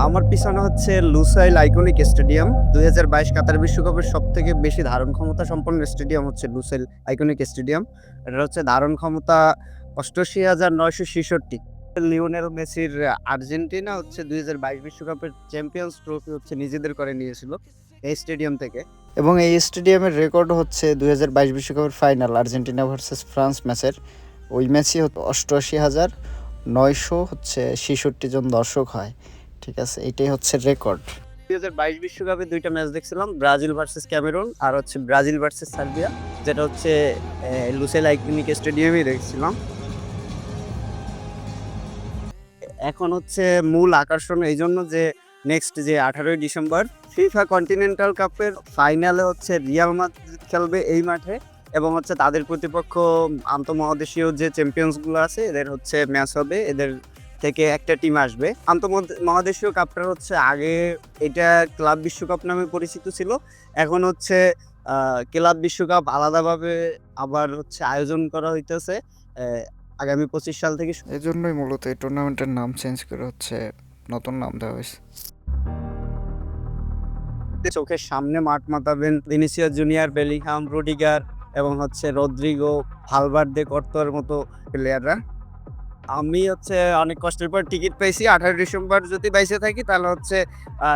আমার পিছনে হচ্ছে লুসাইল আইকনিক স্টেডিয়াম। ২০২২ কাতার বিশ্বকাপের সবথেকে বেশি ধারণ ক্ষমতা সম্পন্ন স্টেডিয়াম হচ্ছে লুসাইল আইকনিক স্টেডিয়াম। এটা হচ্ছে ধারণ ক্ষমতা ৮৮,৯৬৬। লিওনেল মেসির আর্জেন্টিনা হচ্ছে ২০২২ বিশ্বকাপের চ্যাম্পিয়ন্স ট্রফি হচ্ছে নিজেদের করে নিয়েছিল এই স্টেডিয়াম থেকে। এবং এই স্টেডিয়ামের রেকর্ড হচ্ছে ২০২২ বিশ্বকাপের ফাইনাল আর্জেন্টিনা ভার্সেস ফ্রান্স ম্যাচের। ওই ম্যাচই ৮৮,৯৬৬ জন দর্শক হয়। ঠিক আছে, এটাই হচ্ছে রেকর্ড। ২০২২ বিশ্বকাপে ২টা ম্যাচ দেখছিলাম, ব্রাজিল ভার্সেস ক্যামেরুন আর হচ্ছে ব্রাজিল ভার্সেস সার্বিয়া, যেটা হচ্ছে লুসাইল আইকনিক স্টেডিয়ামেই দেখছিলাম। এখন হচ্ছে মূল আকর্ষণ এই জন্য যে নেক্সট যে 18ই ডিসেম্বর ফিফা কন্টিনেন্টাল কাপের ফাইনালে হচ্ছে রিয়াল মাদ্রিদ খেলবে এই মাঠে, এবং হচ্ছে তাদের প্রতিপক্ষ আন্তঃমহাদেশীয় যে চ্যাম্পিয়ন্সগুলো আছে এদের হচ্ছে ম্যাচ হবে, এদের থেকে একটা টিম আসবে। মহাদেশীয় কাপটা হচ্ছে আগে এটা ক্লাব বিশ্বকাপ নামে পরিচিত ছিল, এখন হচ্ছে ক্লাব বিশ্বকাপ আলাদাভাবে আবার হচ্ছে আয়োজন করা হইতেছে আগামী 25 সাল থেকে। এই জন্যই মূলত এই টুর্নামেন্টের নাম চেঞ্জ করে হচ্ছে নতুন নাম দেওয়া হয়েছে। চোখের সামনে মাঠ মাতাবেন ভিনিসিয়াস জুনিয়র, বেলিংহাম, রুডিগার এবং হচ্ছে রদ্রিগো, ভালভার্দে, কর্তোয়ার মতো প্লেয়াররা। আমি হচ্ছে অনেক কষ্টের পর টিকিট পেয়েছি। 18 ডিসেম্বর যদি বাইসে থাকি তাহলে হচ্ছে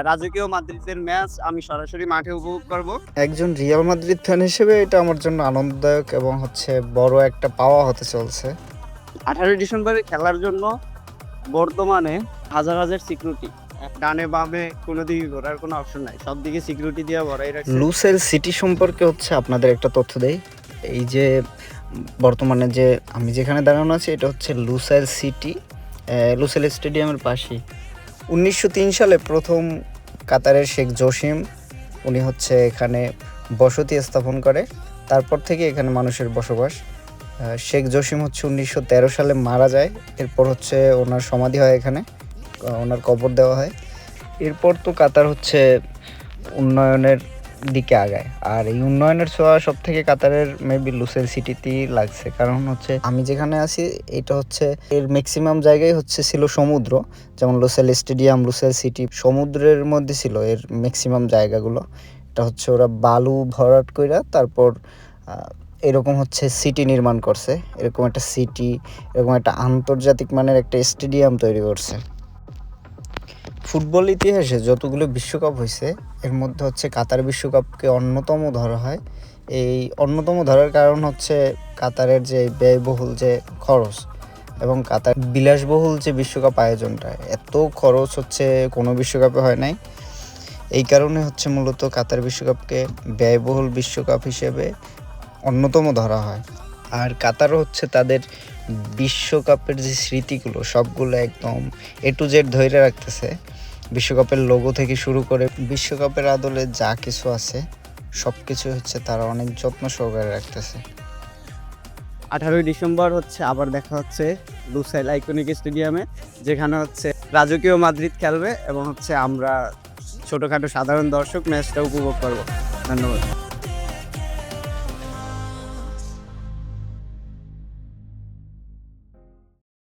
রাজকীয় মাদ্রিদের ম্যাচ আমি সরাসরি মাঠে উপভোগ করব। একজন রিয়াল মাদ্রিদ ফ্যান হিসেবে এটা আমার জন্য আনন্দদায়ক এবং হচ্ছে বড় একটা পাওয়া হতে চলছে। 18 ডিসেম্বরে খেলার জন্য বর্তমানে হাজার হাজার সিকিউরিটি, ডানে বামে কোনো দিকে ঘোরার কোনো অপশন নাই, সব দিকে সিকিউরিটি দিয়ে ভরাই রাখছে। লুসাইল সিটি সম্পর্কে হচ্ছে আপনাদের একটা তথ্য দেই। এই যে বর্তমানে যে আমি যেখানে দাঁড়ানো আছি এটা হচ্ছে লুসাইল সিটি, লুসাইল স্টেডিয়ামের পাশেই। 1903 সালে প্রথম কাতারের শেখ জসিম উনি হচ্ছে এখানে বসতি স্থাপন করে, তারপর থেকে এখানে মানুষের বসবাস। শেখ জসিম হচ্ছে 1913 সালে মারা যায়, এরপর হচ্ছে ওনার সমাধি হয় এখানে, ওনার কবর দেওয়া হয়। এরপর তো কাতার হচ্ছে উন্নয়নের দিকে আগায়, আর এই উন্নয়নের ছোঁয়া সব থেকে কাতারের মেবি লুসাইল সিটিতেই লাগছে। কারণ হচ্ছে আমি যেখানে আছি এটা হচ্ছে এর ম্যাক্সিমাম জায়গায় হচ্ছে ছিল সমুদ্র, যেমন লুসাইল স্টেডিয়াম, লুসাইল সিটি সমুদ্রের মধ্যে ছিল এর ম্যাক্সিমাম জায়গাগুলো। এটা হচ্ছে ওরা বালু ভরাট কইরা তারপর এরকম হচ্ছে সিটি নির্মাণ করছে, এরকম একটা সিটি, এরকম একটা আন্তর্জাতিক মানের একটা স্টেডিয়াম তৈরি করছে। ফুটবল ইতিহাসে যতগুলো বিশ্বকাপ হয়েছে এর মধ্যে হচ্ছে কাতার বিশ্বকাপকে অন্যতম ধরা হয়। এই অন্যতম ধরার কারণ হচ্ছে কাতারের যে ব্যয়বহুল যে খরচ এবং কাতার বিলাসবহুল যে বিশ্বকাপ আয়োজনটা, এত খরচ হচ্ছে কোনো বিশ্বকাপে হয় নাই। এই কারণে হচ্ছে মূলত কাতার বিশ্বকাপকে ব্যয়বহুল বিশ্বকাপ হিসেবে অন্যতম ধরা হয়। আর কাতারও হচ্ছে তাদের বিশ্বকাপের যে স্মৃতিগুলো সবগুলো একদম এ টু জেড ধরে রাখতেছে। বিশ্বকাপের লোগো থেকে শুরু করে বিশ্বকাপের আদলে যা কিছু আছে সব কিছু হচ্ছে তারা অনেক যত্ন সহকারে রাখতেছে। 18 ডিসেম্বর হচ্ছে আবার দেখা হচ্ছে লুসাইল আইকনিক স্টেডিয়ামে, যেখানে হচ্ছে রাজকীয় মাদ্রিদ খেলবে এবং হচ্ছে আমরা ছোটোখাটো সাধারণ দর্শক ম্যাচটা উপভোগ করব। ধন্যবাদ।